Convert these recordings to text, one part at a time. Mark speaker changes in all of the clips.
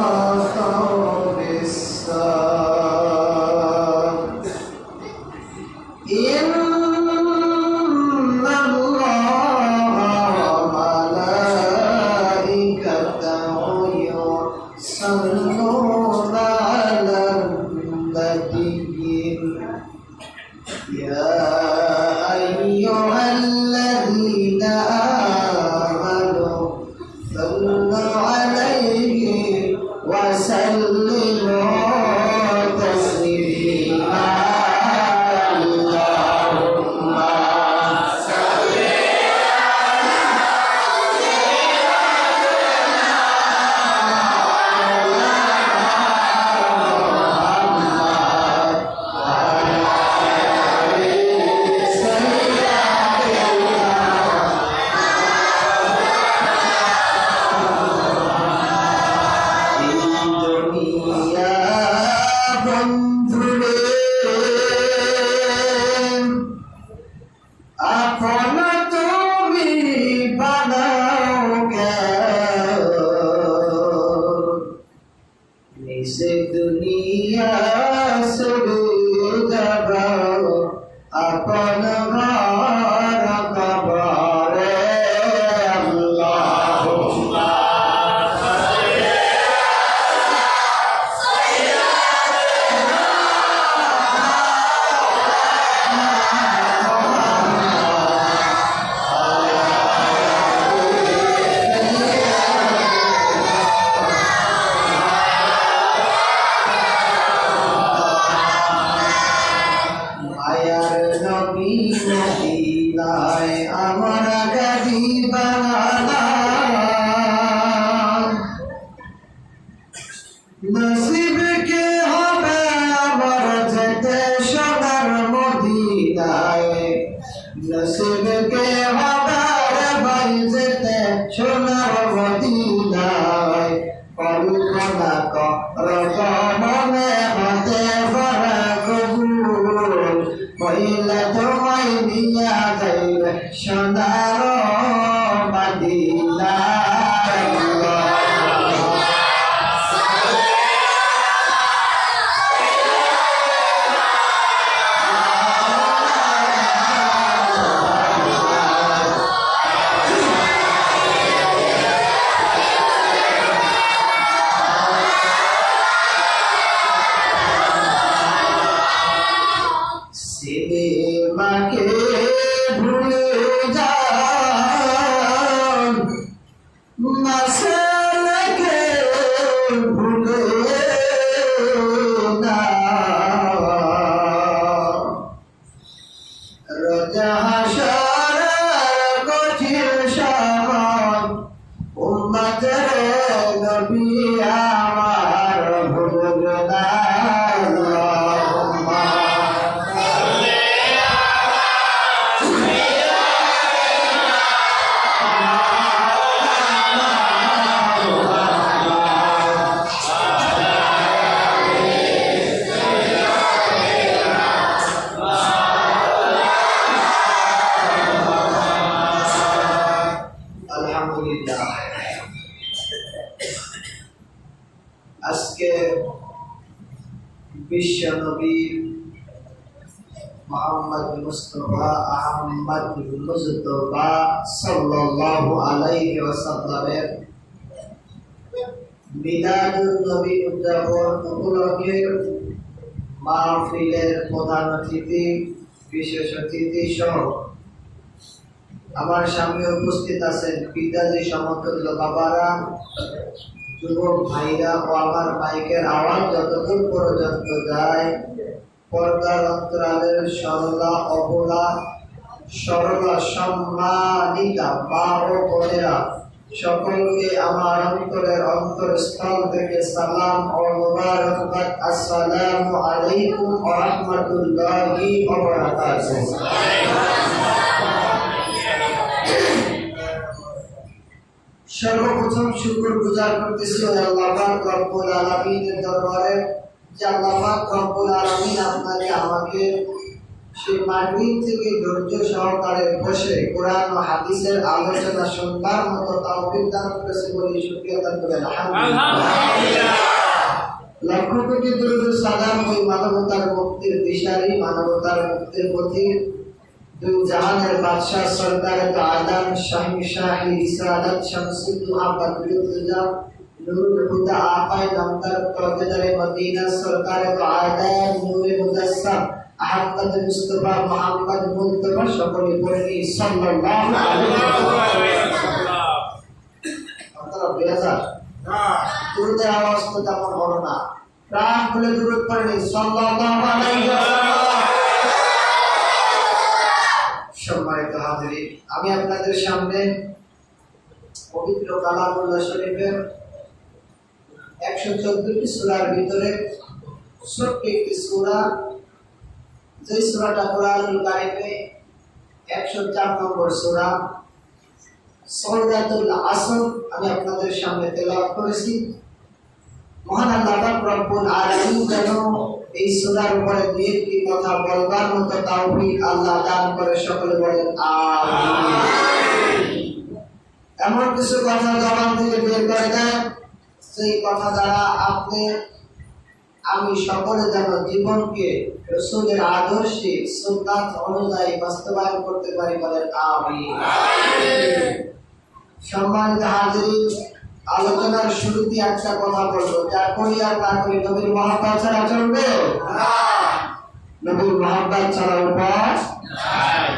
Speaker 1: وتواصوا بالصبر إن الله وملائكته يصلون على النبي يا أيها الذين آمنوا صلوا عليه وسلموا تسليما اللهم صل दुनिया शुरू जबाओ अपन घर कबारे अल्लाहुम्मा মদিনায় আমার গাড়ি বানালাম নসিব কে হবে আমার যেতে সোনার মদিনায় নসিব কে হবে ভাই যেতে সোনার মদিনায় কল্পনা কর মনে হতে ভরা কবুল পয়লা তোমায় নিয়া যাইবে সোনার মদিনা মাকে ভুলে যান মাসলাকে ভুলে না রোজা হাসরের কঠিন সময় উম্মতের নবী আমার ভুলে না আজকে বিশ্ব নবী মুহাম্মদ মুস্তাফা আহমদ মুজতবা সাল্লাল্লাহু আলাইহি ওয়াসাল্লামের মিলাদুন নবী উদযাপন উপলক্ষে মাহফিলের প্রধান অতিথি বিশেষ অতিথি সহ আমার সামনে উপস্থিত আছেন পিতাজি সমতুল্য বাবারা যুবক ভাইরা ও আমার মাইকের আওয়াজ যতদূর পর্যন্ত যায় পর্দার অন্তরালের সরলা অবলা সরলা সম্মানিতা মা ও বোনেরা সকলকে আমার অন্তরের অন্তরস্থল থেকে সালাম ও মুবারকবাদ আসসালামু আলাইকুম ওয়া রাহমাতুল্লাহি ওয়া বারাকাতুহু। সর্বপ্রথম শুকর গুজার করতেছি আল্লাহ পাক রব্বুল আলামিনের দরবারে যে আল্লাহ পাক রব্বুল আলামিন আপনাকে আমাকে সেই মাগরিব থেকে ধৈর্য সহকারে বসে কোরআন ও হাদিসের আলোচনা শুনবার মতো তৌফিক দান করেছে বলে শুকরিয়া আদায় করি আলহামদুলিল্লাহ। লক্ষ কোটি দরুদ সালাম ওই মানবতার মুক্তির দিশারি, মানবতার মুক্তির পথিক, দুই জাহানের বাদশাহ সরকার তো আদম শাহি রিসালাত শামসুল দুহা বদরুদ্দোজা নূরুল হুদা আপায় নামদার তাজদারে মদিনা সরকার তো আদম নূরে মুদাসসাম আহমদ মুস্তাফা মুহাম্মদ মুস্তাফা সকলে পড়ি সাল্লাল্লাহু আলাইহি ওয়াসাল্লাম। আপনারা বেজার দুরুদের আওয়াজ তো তেমন বড় না, প্রাণ খুলে দুরুদ পড়ি সাল্লাল্লাহু আলাইহি ওয়াসাল্লাম। সম্মানিত হাজিরিন, আমি আপনাদের সামনে পবিত্র কালামুল্লাহ শরীফের 114টি সূরার ভিতরে ছোট্ট একটি সূরা, যে সূরাটা কোরআনুল কারীমে 104 নম্বর সূরা সূরাতুল আসর আমি আপনাদের সামনে তেলাওয়াত করেছি। মহান আল্লাহ পাক রব্বুল আলামিন যেন এই সূরার উপরে দুই কথা বলবার মতো তৌফিক আল্লাহ দান করে, সকলে বলেন আমিন। এমন কিছু কথা জবান থেকে বের করে দেন সেই কথা দ্বারা আপনি আমি সকলে যেন জীবনকে রাসূলের আদর্শে সুন্নাত অনুযায়ী বাস্তবায়ন করতে পারি, বলেন আমিন। সম্মানিত হাজিরিন, আলোচনার শুরুতে একটা কথা বলবো, যা করি আর না করি নবীর মহব্বত ছাড়া চলবে না, নবীর মহব্বত ছাড়া উপায় নাই।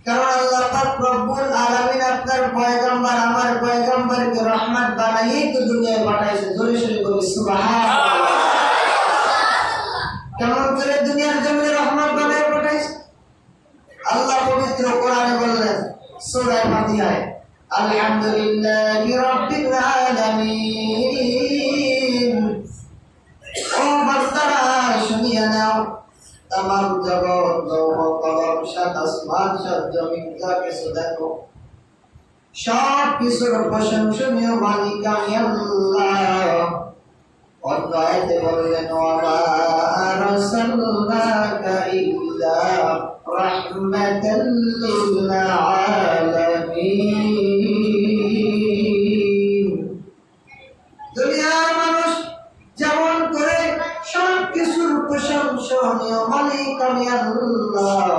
Speaker 1: কারণ আল্লাহ পাক রব্বুল আলামিন আপনার পয়গম্বর আমার পয়গম্বরকে রহমত বানাইয়ে তো দুনিয়ায় পাঠাইছে। জোরে জোরে বলি সুবহানাল্লাহ। কেমন করে দুনিয়ার জন্য রহমত বানাই পাঠাইছে? আল্লাহ পবিত্র কোরআনে বললেন সূরা ফাতিহায়, আলহামদুলিল্লাহি রাব্বিল আলামিন। ও বান্দারা শুনিয়া নাও, तमाम जगत लौह कलम सात आसमान सात जमीन যা কিছু দেখো সব কিছুর প্রশংসনীয় মালিক আমি আল্লাহ। অন্য আয়াতে বললেন ওয়া আরসালনাকা ইল্লা রাহমাতাল লিল আলামিন। দুনিয়ার মানুষ যেমন করে সব কিছুর প্রশংসনীয় মালিক আমি আল্লাহ,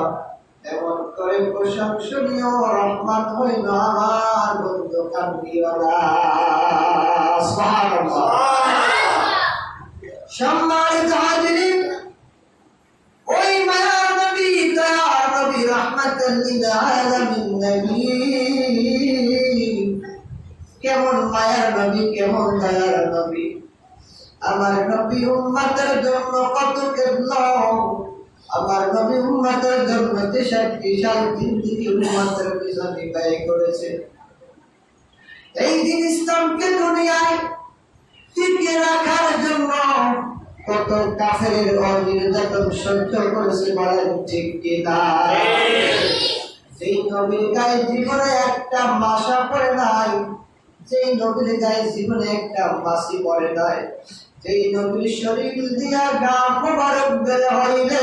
Speaker 1: এমন করে প্রশংসনীয় রহমত হইল আমার বন্ধু কামলিওয়ালা। সুবহানাল্লাহ। সম্মানিত হাজিরিন, ওই মায়ার নবী, দয়ার নবী, রহমাতাল লিল আলামিন নবী কেমন মায়ার নবী, কেমন দয়ার নবী। আমার নবী উম্মতের জন্য কত কেঁদল, আমার নবী উম্মতের জন্য 63 সাল জিন্দেগি উম্মতের পিছনে ব্যয় করেছে। এই দিন ইসলামকে দুনিয়ায় টিকিয়ে রাখার জন্য কত কাফেরের নির্যাতন সহ্য করেছে, বলেন ঠিক কিনা? সেই নবীর গায়ে জীবনে একটা মাসা পড়ে নাই, সেই নবীর গায়ে জীবনে একটা মাসি পড়ে নাই, যেই নবীর শরীর দিয়া গাম মোবারক বের হইলে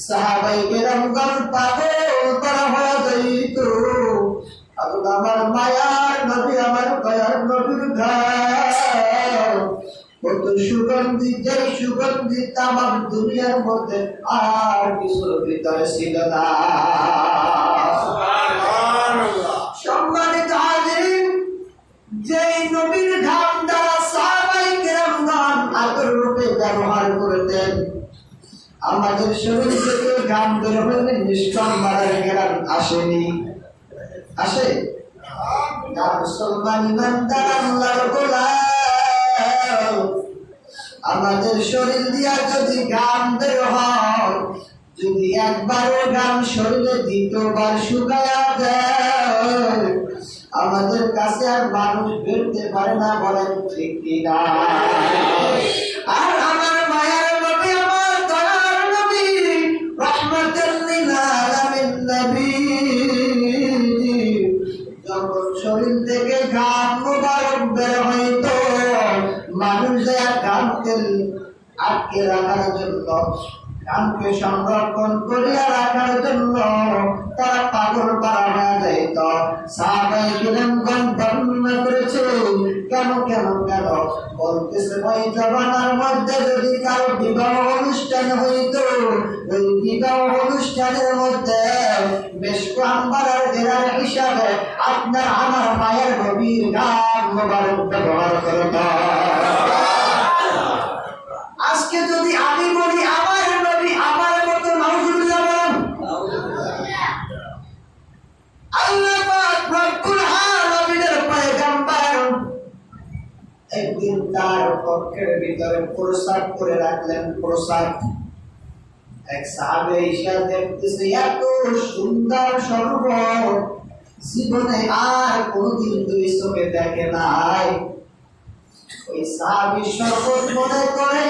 Speaker 1: সাহাবায়ে কেরামগণ পাগল করা হয়ে যাইত। আমার মায়ার নবী, আমার দয়ার নবীর গায়ে কত সুগন্ধি, যে সুগন্ধি তামাম দুনিয়ার মধ্যে আর কিছুর ভিতরে ছিল না। সম্মানিত হাজিরিন, যেই নবীর ঘাম দ্বারা সাহাবায়ে কেরামগণ আদর রূপে ব্যবহার করতেন, আমাদের শরীর থেকে ঘাম বের হলে নিষ্কাম মারার ঘেরান আসেনি, আসে না? মুসলমান ইমানদার আল্লাহর গোলাম, আমাদের শরীর দিয়া যদি ঘাম বের হয়, যদি একবারও ঘাম শরীরে দ্বিতীয়বার শুকায়া যায়, আমাদের কাছে আর মানুষ বেরোতে পারে না, বলেন ঠিক কিনা? আর আমার মায়ের নবী, আমার দয়ার নবী, রহমাতুল লিল আলামিন নবী যখন শরীর থেকে ঘাম মুবারক বের হইতো, মানুষ যা ঘামকে আটকে রাখার জন্য কানকে সংরক্ষণ করিয়া রাখার জন্য তারা পাগল পারা হয়ে যাইত। সাহাবায়ে কিরামগণ বর্ণনা করেছে কেন কেন কেন বলতেছে ওই জমানার মধ্যে যদি কারো বিবাহ অনুষ্ঠান হইত, ওই বিবাহ অনুষ্ঠানের মধ্যে মেশকু আম্বারের ঘেরার হিসাবে আপনার আমার মায়ের নবীর গান মোবারক ব্যবহার করত। আজকে যদি আমি বলি আমার নবী আমার মতো নাউজুবিল্লাহ বলেন, আল্লাহ পাক রব্বুল আলামিনের পয়গম্বর একদিন তার কক্ষের ভিতরে প্রসাদ করে রাখলেন। প্রসাদ এক সাহাবে এসে দেখতেছে এত সুন্দর শরবত জীবনে আর কোনদিন দুই চোখে দেখে নাই। ওই সাহাবী শরবত মনে করে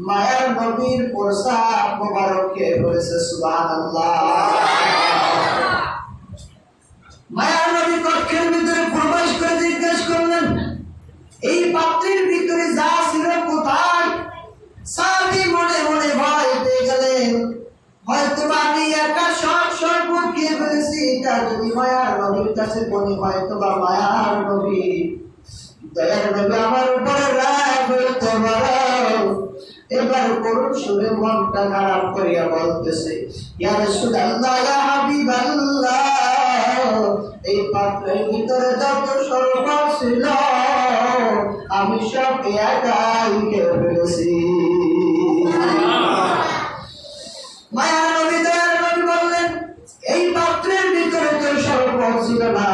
Speaker 1: মায়ের নবীর প্রসাদ মোবারক খেয়ে বলেছে সুবহানাল্লাহ। মায়ের নবী কক্ষের ভিতরে প্রবেশ করে জিজ্ঞেস করলেন এই পাত্রের ভিতরে যা ছিল কোথায়? সাহাবী মনে মনে ভয় পেয়ে গেলেন, হয়তো আমি একা সব শরবত খেয়ে ফেলেছি, এটা যদি মায়ার নবীর কাছে বলি হয়তো বা মায়ার নবী দয়ার নবী আমার উপরে রাগ হইতে পারে। এবার করুণ সুরে মনটা খারাপ করিয়া বলতেছে ইয়া রাসূলুল্লাহ ইয়া হাবিবাল্লাহ, এই পাত্রের ভিতরে যত শরবত ছিল আমি সব একাই খেয়ে ফেলেছি। মায়ার নবী দয়ার নবী বললেন এই পাত্রের ভিতরে তো শরবত ছিল না,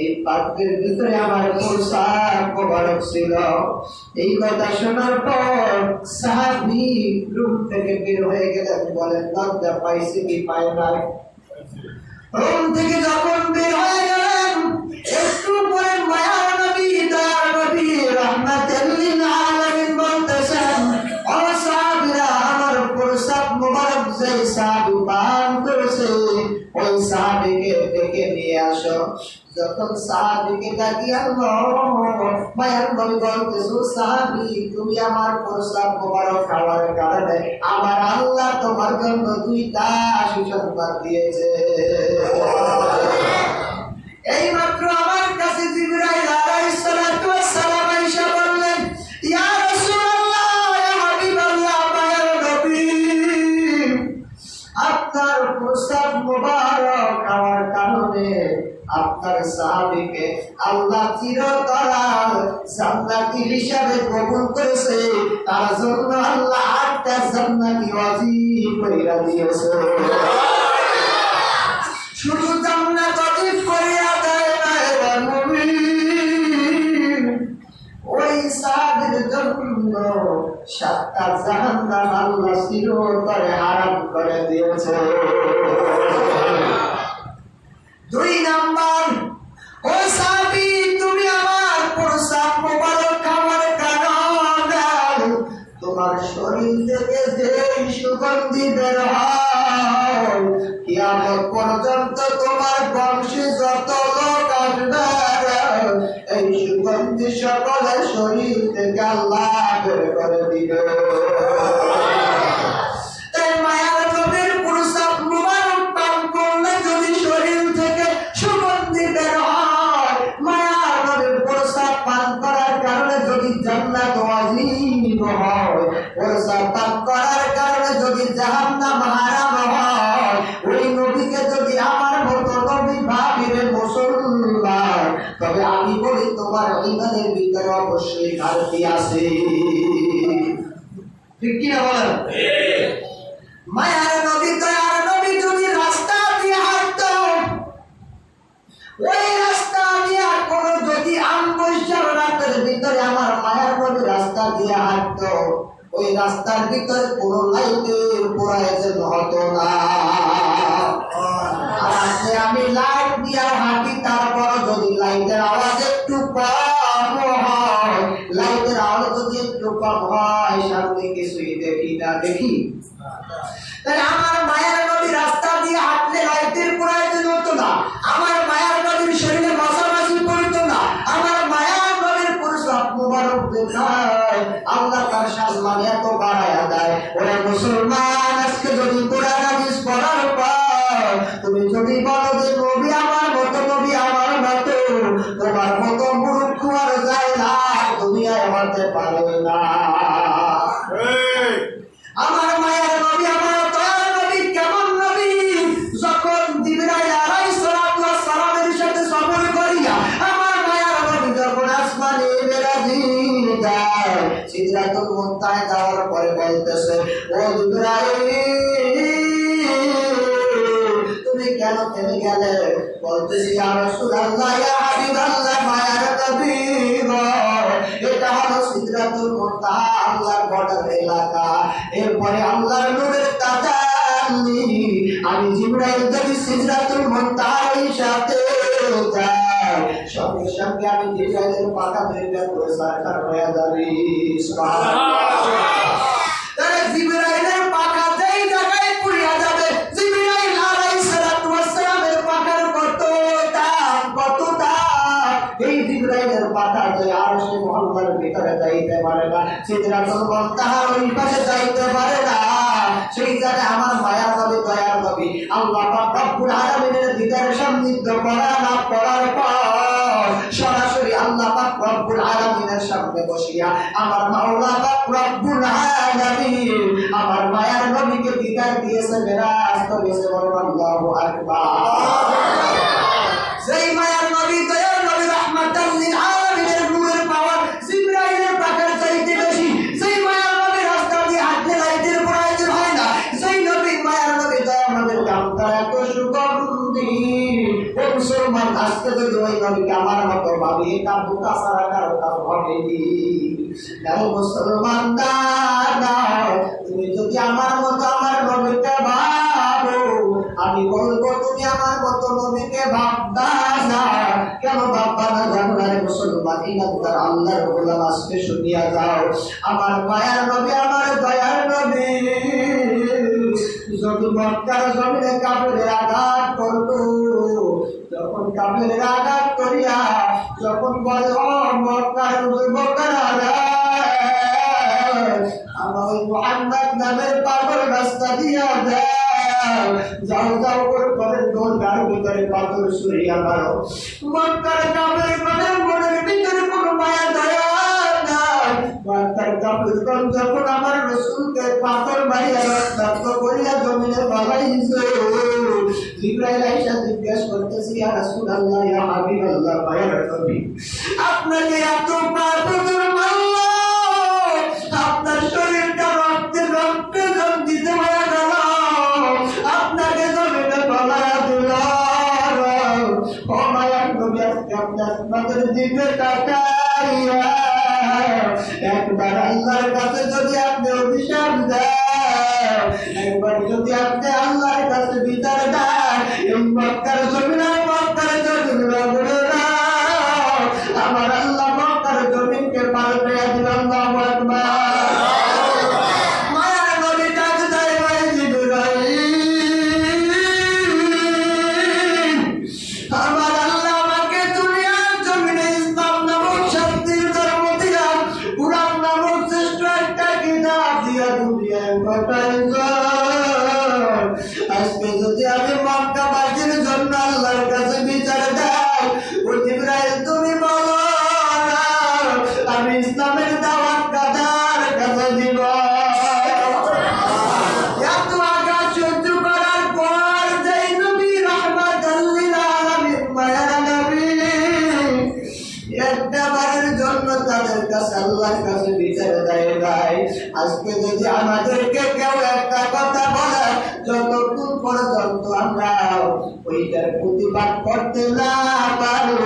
Speaker 1: এই পাত্রের ভিতরে আমার প্রসাদ মোবারক ছিল। এই কথা শোনার পর সাহাবী রুম থেকে বের হয়ে গেলেন। বলেন লজ্জা পাইছে কি পায় না? রুম থেকে যখন বের হয়ে গেলেন একটু পরে মায়ার নবী দয়ার নবী রাহমাতুল লিল আলামিন বলতেছেন ও সাহাবীরা আমার প্রসাদ মোবারক যে সাহাবী পান করেছে ওই সাহাবীকে ডেকে নিয়ে আসো। যখন সাহাবীকে ডাকি আনলো মায়ের নবী বলতেছে সাহাবী তুমি আমার প্রসাদ মোবারক খাওয়ার কারণে আমার আল্লাহ তোমার জন্য দুইটা সুসংবাদ দিয়েছে। এইমাত্র আমার কাছে জিবরাইল আলাইহিস সালাতু ওয়াস সালাম এসে বললেন ইয়া রাসূলুল্লাহ ইয়া হাবিবাল্লাহ মায়ের নবী আপনার প্রসাদ মোবারক খাওয়ার কারণে আপনার সাহাবীকে আল্লাহ চিরতরাল জান্নাতি হিসাবে কবুল করেছে, তার জন্য আল্লাহ 8টা জান্নাতি ওয়াজিব কইরা দিয়েছে। শুধু জান্নাত ওয়াজিব কইরা দেয় না রে মুমিন, ওই সাহাবীর জন্য 7টা জাহান্নাম আল্লাহ চিরতরে হারাম করে দিয়েছে। 2 নাম্বার ও সাহাবী তুমি আমার প্রসাদ মোবারক খাওয়ার কারণে তোমার শরীর থেকে যে সুগন্ধি বের হয় কিয়ামত পর্যন্ত তোমার বংশে যত লোক আসবে এই সুগন্ধি সকলের শরীর থেকে আল্লাহ বের করে দিবে। তাই মায়ার নবীর প্রসাদ মোবারক পান করলে যদি শরীর থেকে সুগন্ধি বের হয়, মায়ার নবীর প্রসাদ পান করার কারণে যদি জান্নাত ওয়াজিব হয়, প্রসাদ পান করার কারণে যদি জাহান্নাম হারাম হয়, ওই নবীকে যদি আমার মতো নবী ভাবিরে মুসলমান, তবে আমি বলি তোমার ঈমানের ভিতরে অবশ্যই ঘাটতি আছে। ঠিক কি না বলেন? মায়ার নবী দয়ার নবী যদি রাস্তা দিয়ে হাঁটতো, ওই রাস্তা দিয়ে কোনো যদি আমবৈশার রাতের ভিতরে আমার মায়ার নবী রাস্তা দিয়ে হাঁটতো, ওই রাস্তার ভিতরে কোনো লাইটের প্রয়োজন হতো না। আজকে আমি লাইট দিয়ে হাঁটি, তারপর যদি লাইটের আওয়াজ একটু কম হয়, লাইটের আওয়াজ যদি একটু কম হয়, সামনে কিছুই দেখি না। দেখি তাহলে আমার মায়ের নবী রাস্তা দিয়ে হাঁটলে লাইটের প্রয়োজন হতো না, আমার মায়ের নবীর শরীরে মশামাছি পড়তো না, আমার মায়ের নবীর প্রসাদ মোবারক দেখায় আল্লাহ তার সম্মান এত বাড়ায়া দেয়। ওরা মুসলমান পারে না। আমার মায়ের নবী, আমার দয়ার নবী কেমন নবী? যখন জিবরাইল আলাইহিস সালাতু ওয়াস সালামের সাথে সফর করিয়া আমার মায়ের নবী যখন আসমানে বেরাজি যায়, সিদরাতুল মুনতাহায় যাওয়ার পরে বলতেছে, ও জিবরাইল তুমি কেন থেমে গেলে? বলতেছি, ইয়া রাসূলুল্লাহ, ইয়া হাবিবাল্লাহ, মায়ের নবী এটা হলো সিদরাতুল মুনতাহা, আল্লাহর বর্ডার এলাকা। এরপরে আল্লাহর নূরের তাজাল্লি, আমি জিবরাইল যদি সিদরাতুল মুনতাহার সাথে যাই, সঙ্গে সঙ্গে আমি জিবরাইলের পাতা ধরে প্রসার হয়ে যাবি। সুবহানাল্লাহ। তাহলে জিবরাইলের পাতা যেই জায়গায় পুড়িয়া যাবে, জিবরাইল আলাইহিস সালাতু ওয়াস সালামের পাতার কত দাম, কত দাম! এই জিবরাইলের পাতা যে আরশে মুআল্লার ভিতরে যাইতে পারে না, সিদরাতুল মুনতাহার ওই পাশে যাইতে পারে না। সেই জায়গায় আমার মায়ার নবী, দয়ার নবী আল্লাহ পাক রব্বুল আলামিনের দিদারে সান্নিধ্য করার পর সরাসরি আল্লাহ পাক রব্বুল আলামিনের সামনে বসিয়া আমার মাওলা পাক রব্বুল আলামিন আমার মায়ার নবীকে দিদার দিয়েছে, মেরাজ করেছে। আল্লাহু আকবার। সেই মায়ার নবী, দয়ার নবী, রাহমাতাল লিল আলামিনের নূরের পাওয়ার জিবরাইলের পাকের চাইতে বেশি। সেই মায়ার নবী রাস্তা দিয়ে হাঁটলে লাইটের প্রয়োজন হয় না। সেই নবী, মায়ার নবী, দয়ার নবীর গামটা এত সুগন্ধি। ও মুসলমান, আজকে যদি ওই নবীকে আমার মতো ভাবি, এটা বুকা সারা কারো কারো হবেনি। তাই মুসলমান দাদা, তুমি যদি আমার মতো আমার নবীকে ভাবো, আমি বলবো তুমি আমার মতো নবীকে ভাববা না। কেন ভাববা না জানো না রে মুসলমান? ইনাদার আল্লাহর গোলাম, আজকে শুনিয়া যাও, আমার মায়ার নবী, আমার দয়ার নবী যদি মক্কার জমিনে কাফেরের আঘাত করতো, যখন কাফেরের আঘাত করিয়া যখন বলে, ও মক্কার যুবকেরা, আমার ওই মুহাম্মদ নামের পাগল রাস্তা দিয়া দেয়, যাও যাও করে ঘরের দোরগার ভিতরে পাথর সরিয়া মারো। মক্কার কাফের মানে মনের ভিতরে কোনো মায়া দয়া নাই। মক্কার কাফেরগণ যখন আমার রাসূলকে পাথর মারিয়া রক্তাক্ত করিয়া জমিনে ফালাইছে, জিবরাইল আইসা জিজ্ঞেস করতেছে, ইয়া রাসূলুল্লাহ, ইয়া হাবিবাল্লাহ, মায়ের নবী আপনাকে এত পাথর মারলো, আপনার শরীরটা রক্তে রক্তে জঞ্জিত হয়ে গেল, আপনাকে জমিনে ফেলা দিল। ও মায়ার নবী, আজকে আপনাদের দিকে তাকাইয়া একবার আল্লাহর কাছে যদি আপনি অভিশাপ দেন, একবার যদি আপনি আল্লাহর কাছে বিচার দেন, এই মক্কার জমিনে, মক্কার জমিনে আমার আল্লাহ মক্কার জমিনকে পাল্টে দিল। আল্লাহু আকবার। মায়ার নবী ডাক দেয়, ভাই জিবরাইল, আমার আল্লাহ আমাকে দুনিয়ার জমিনে ইসলাম নামক শান্তির ধর্ম দিয়া, কুরআন নামক শ্রেষ্ঠ একটা কিতাব দিয়া দুনিয়ায় পাঠাইছে। আজকে যদি আমি মক্কাবাসীর জন্য আল্লাহর কাছে বিচার দেই, ও জিবরাইল তুমি বলো না আমি ইসলামের দাওয়াত কাদার কাছে দিব। এত আঘাত সহ্য করার পর যেই নবী রাহমাতাল লিল আলামিন, মায়ার নবী একটা বারের জন্য তাদের কাছে আল্লাহর কাছে বিচার দেয় নাই। আজকে যদি আমাদেরকে কেউ একটা কথা বলে, যতক্ষণ পর্যন্ত আমরা ওইটার প্রতিবাদ করতে না পারি,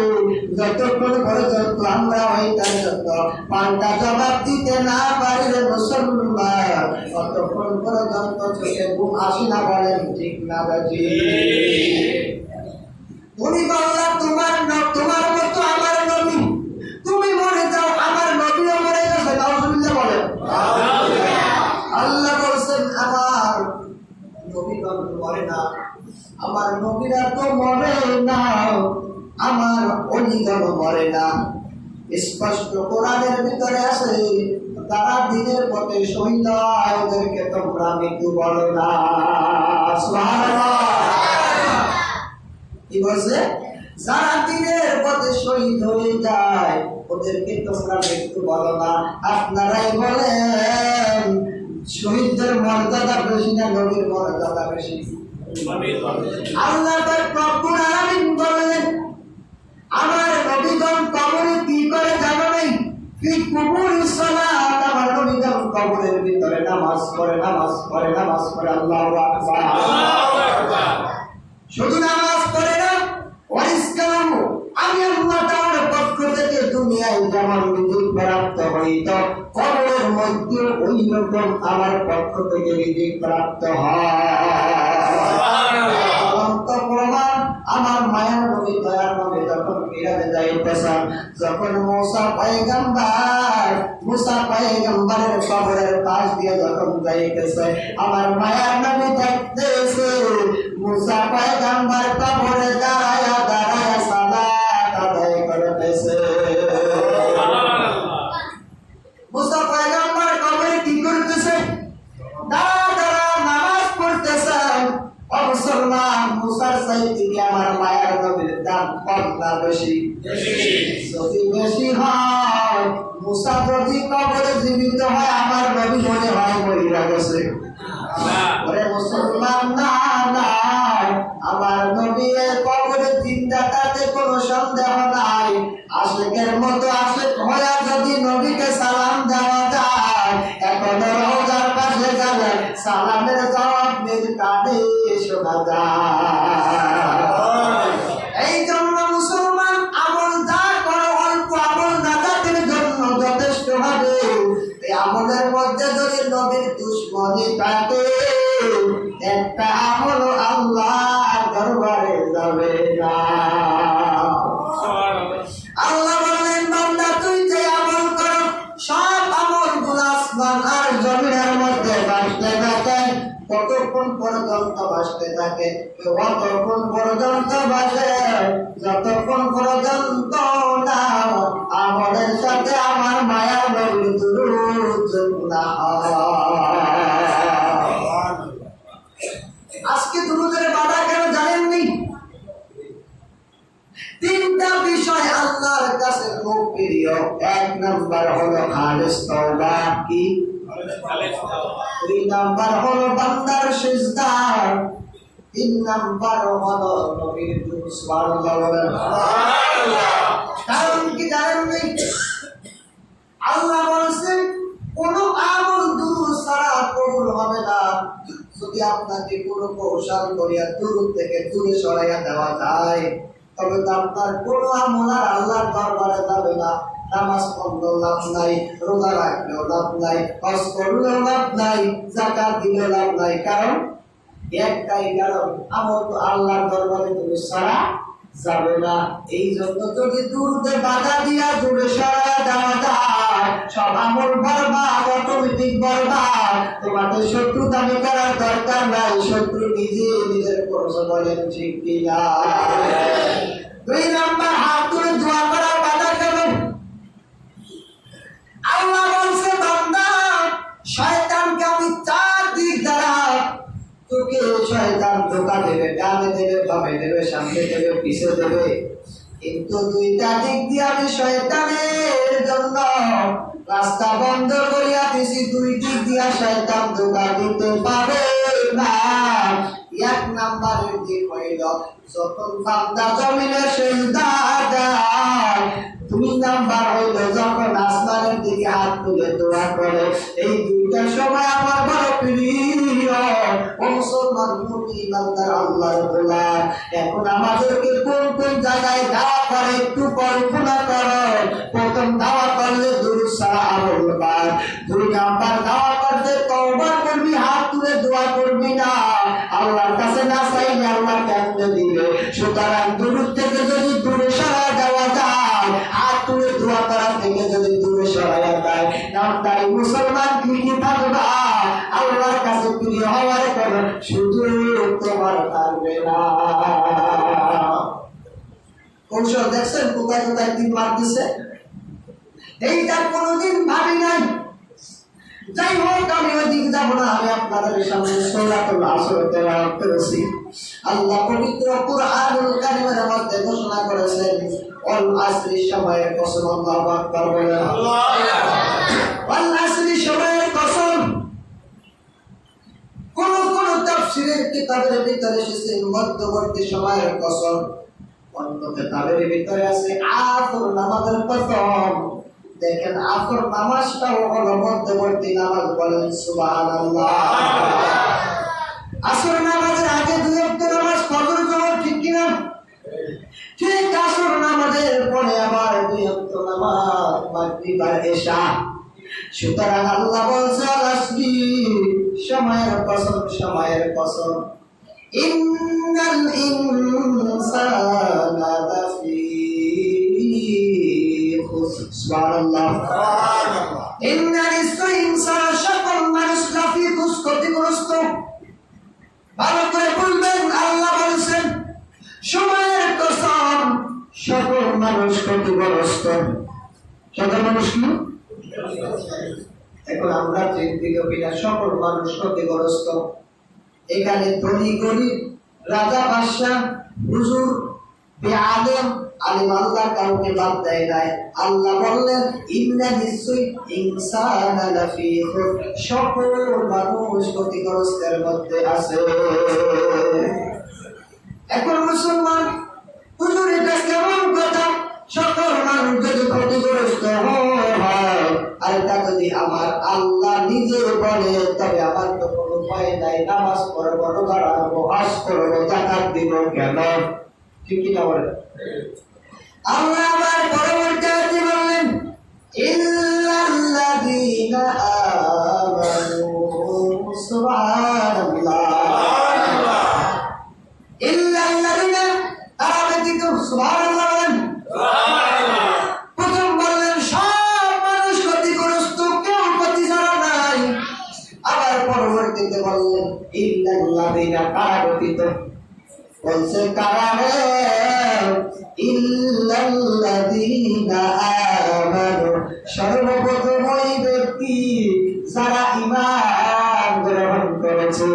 Speaker 1: যতক্ষণ পর্যন্ত আমরা ওইটার জন্য পাল্টা জবাব দিতে না পারি রে মুসলমান, ততক্ষণ পর্যন্ত চোখে ঘুম আসে না। বলেন ঠিক না বাজি? তুমি বললা তোমার মতো আমার নবী, তুমি মরে যাও, আমার নবীও মরে গেছে। নাউজুবিল্লাহ বলেন। আল্লাহ বলছেন আমার নবীগণ মরে না, আমার নবীরা তো মরে না, আমার ওলিগণ মরে না। স্পষ্ট কোরআনের ভিতরে আছে, তারা দিনের পথে শহীদ হয়, ওদেরকে তোমরা মৃত্যু বলো না। সুবহানাল্লাহ। কি বলছে? যারা দিনের পথে শহীদ হয়ে যায় ওদেরকে তোমরা মৃত্যু বলো না, আপনারাই বলেন শহীদদের মর্যাদা বেশি না নবীর মর্যাদা বেশি? আল্লাহ পাক রব্বুল আলামিন বলেন আমার নবীগণ কবরে কি করে জানো নাই? ফি কুবুরিস সালাত, আমার নবীগণ কবরের ভিতরে নামাজ পড়ে আল্লাহু আকবার। শুধু নামাজ পড়ে না, ওয়াইসকাম আমি আল্লাহ তাআলার পক্ষ থেকে দুনিয়ায় যেমন রিজিক প্রাপ্ত হইত কবরের মধ্যে ওই রকম আমার পক্ষ থেকে রিজিক প্রাপ্ত হয়। প্রমাণ আমার মায়ার নবী দয়ার নবী যখন মিরাজে যাইতেছেন, যখন মুসা পয়গম্বরের কবরের পাশ দিয়ে যখন যাইতেছে, আমার মায়ার নবী দেখতেছে মুসা পয়গম্বর কবরে দাঁড়ায়া সালাত আদায় করতেছে। মুসা পয়গম্বর কবরে কি করতেছে? দাঁড়া নামাজ পড়তেছেন। মুসলমান মুসার চাইতে আমার মায়ের নবীর দাম কম না বেশি? যদি বেশি হয়, মুসা যদি কবরে জীবিত হয় আমার নবী মনে হয় মরিয়া গেছে। মুসলমান না না, আমার নবীর কবরে জিন্দা তাতে কোনো সন্দেহ নাই। আশিকের মতো আশিক হয়ে যদি নবীকে সালাম দেওয়া যায়, এখন রওজার পাশে যাবে সালামের জবাব নিজ কানে শোনা যায়। এই জন্য মুসলমান আমল যা করো অল্প আমল নাজাতের জন্য যথেষ্ট হবে। এই আমলের মধ্যে যদি নবীর দুশ্মনী থাকে, একটা আমল আল্লাহর দরবারে যাবে না। আল্লাহ বলেন বান্দা তুই যে আমল কর সব আমল গুলো আসমান আর জমিনের মধ্যে ভাসতে থাকে। কতক্ষণ পর্যন্ত ভাসতে থাকে? কতক্ষণ পর্যন্ত ভাসে? যতক্ষণ পর্যন্ত না আমলের সাথে আমার মায়ার নবীর দুরূদ না হয়। আজকে দুরূদের বাধা কেন জানেননি? তিনটা বিষয় আল্লাহর কাছে খুব প্রিয়। এক নাম্বার হলো খালিস তওবা, কি? দুই নাম্বার হলো বান্দার সিজদা, তিন নাম্বার হলো নবীর দুরূদ। সুবহানাল্লাহ বলেন। কারণ কি জানেননি? আল্লাহ বলেছেন কোন আমল দুরূদ ছাড়া কবুল হবে না। যদি আপনাকে কোনো কৌশল করিয়া দুরূদ থেকে দূরে সরাইয়া দেওয়া যায়, তবে তো আপনার কোনো আমল আর আল্লাহর দরবারে যাবে না। নামাজ পড়লেও লাভ নাই, রোজা রাখলেও লাভ নাই, হজ করলেও লাভ নাই, যাকাত দিলেও লাভ নাই। কারণ একটাই কারণ, আমল তো আল্লাহর দরবারে তুমি ছাড়া যাবে না। এই জন্য যদি দুরূদে বাধা দিয়া দূরে সরাইয়া দেওয়া যায়, সব আমল বরবাদ, অটোমেটিক বরবাদ। তোমাকে শত্রু দাবি করার দরকার নাই, শত্রু নিজে নিজের করছে। বলেন ঠিক কিনা? দুই নাম্বার, হাত তুলে দোয়া করার বাধা কেন? আল্লাহ বলছে বান্দা শয়তানকে আমি চার দিক দ্বারা তোকে শয়তান ধোঁকা দেবে, ডানে দেবে, বামে দেবে, সামনে দেবে, পিছে দেবে। কিন্তু দুইটা দিক দিয়ে আমি শয়তানের জন্য রাস্তা বন্ধ করিয়া দিছি। দুই দিক দিয়া শয়তান ধোঁকা দিতে পারে না। এক নাম্বারের দিক হইল যখন বান্দা জমিনে সিজদা দেয়। দুই নাম্বার হইল যখন আসমানের দিকে হাত তুলে দোয়া করে। এই দুইটা সময় আমার বড় প্রিয়। ও মুসলমান মুমিন বান্দা আল্লাহর গোলাম, এখন আমাদেরকে কোন কোন জায়গায় দাওয়া করে একটু কল্পনা করো। প্রথম দাওয়া করলে দুরূদ ছাড়া আমল পায়। দুই নাম্বার দাওয়া করতে তওবা করবি, হাত তুলে দোয়া করবি না। আল্লাহর কাছে না চাইলে আল্লাহ কেমনে দিবে? সুতরাং দুরূদ থেকে যদি দূরে সরা দেওয়া যায়, হাত তুলে দোয়া করা থেকে যদি দূরে সরাইয়া দেয়, নামদারি মুসলমান কি থাকবা? আল্লাহর কাছে প্রিয় হওয়ার কোনো সুযোগ তোমার থাকবে না। কৌশল দেখছেন কোথায় কোথায় তিন মার দিছে? এইটা কোনোদিন ভাবি নাই। যাই হোক, আমি ওইদিকে যাব না, আমি আপনাদের সামনে সূরাতুল আসর তেলাওয়াত করেছি। আল্লাহ পবিত্র কুরআনুল কারীমের মধ্যে ঘোষণা করেছেন, ওয়াল আসরি, সময়ের কসম। আল্লাহু আকবার বলেন। ওয়াল আসরি, সময়ের কসম। কোন কোন তাফসীরের কিতাবের ভিতরে এসেছে মধ্যবর্তী সময়ের কসম, অন্য কিতাবের ভিতরে আছে আসর নামাজের কসম। দেখেন, আসর নামাজটাও হলো মধ্যবর্তী নামাজ। বলেন সুবহানাল্লাহ। আসর নামাজের আগে দুই ওয়াক্ত নামাজ ফজর জোহর, ঠিক কিনা? ঠিক আসর নামাজের পরে আবার দুই ওয়াক্ত নামাজ মাগরিব আর ইশা। সুতরাং আল্লাহ বলছে, আল আসরি, সময়ের কসম, সময়ের কসম। ইন্নাল ইনসানা লাফি খুসর। সুবহানাল্লাহ। ইন্নাল ইনসানা, সকল মানুষ লাফি খুসর, ক্ষতিগ্রস্ত। ভালো করে বলবেন, আল্লাহ বলেছেন সময়ের কসম, সকল মানুষ ক্ষতিগ্রস্ত। সকল মানুষ কি? এখন আমরা চিন্তিত কিনা? সকল মানুষ ক্ষতিগ্রস্ত। এখানে ধনী গরিব, রাজা বাদশাহ, হুজুর, বেআলেম, আলিম, আল্লাহ কাউকে বাদ দেয় নাই। আল্লাহ বললেন, ইন্না নিশ্চয়ই ইনসানা লাফি খুসর, সকল মানুষ ক্ষতিগ্রস্তের মধ্যে আছে। এখন মুসলমান, হুজুর এটা কেমন কথা? সকল মানুষ যদি ক্ষতিগ্রস্ত হয়, আর তা যদি আমার আল্লাহ নিজে বলে, তবে আমার তো কোনো উপায় নাই। নামাজ পড়বো, রোজা রাখবো, হজ করবো, যাকাত দিব কেন? ঠিক কি না বলেন? আল্লাহ আবার পরবর্তী আয়াতে বললেন, ইল্লাল্লাযীনা আমানু। সুবহানাল্লাহ। ইল্লাল্লাযীনা, তারা ব্যতীত। সুবহানাল্লাহ বলেন। প্রথম বললেন সব মানুষ ক্ষতিগ্রস্ত, কেউ ক্ষতি ছাড়া নাই। আবার পরবর্তীতে বললেন ইল্লাল্লাযীনা, কারা ব্যতীত? বলছে কারা? ইল্লাল্লাযীনা আমানু, সর্বপ্রথম ওই ব্যক্তি যারা ঈমান গ্রহণ করেছে।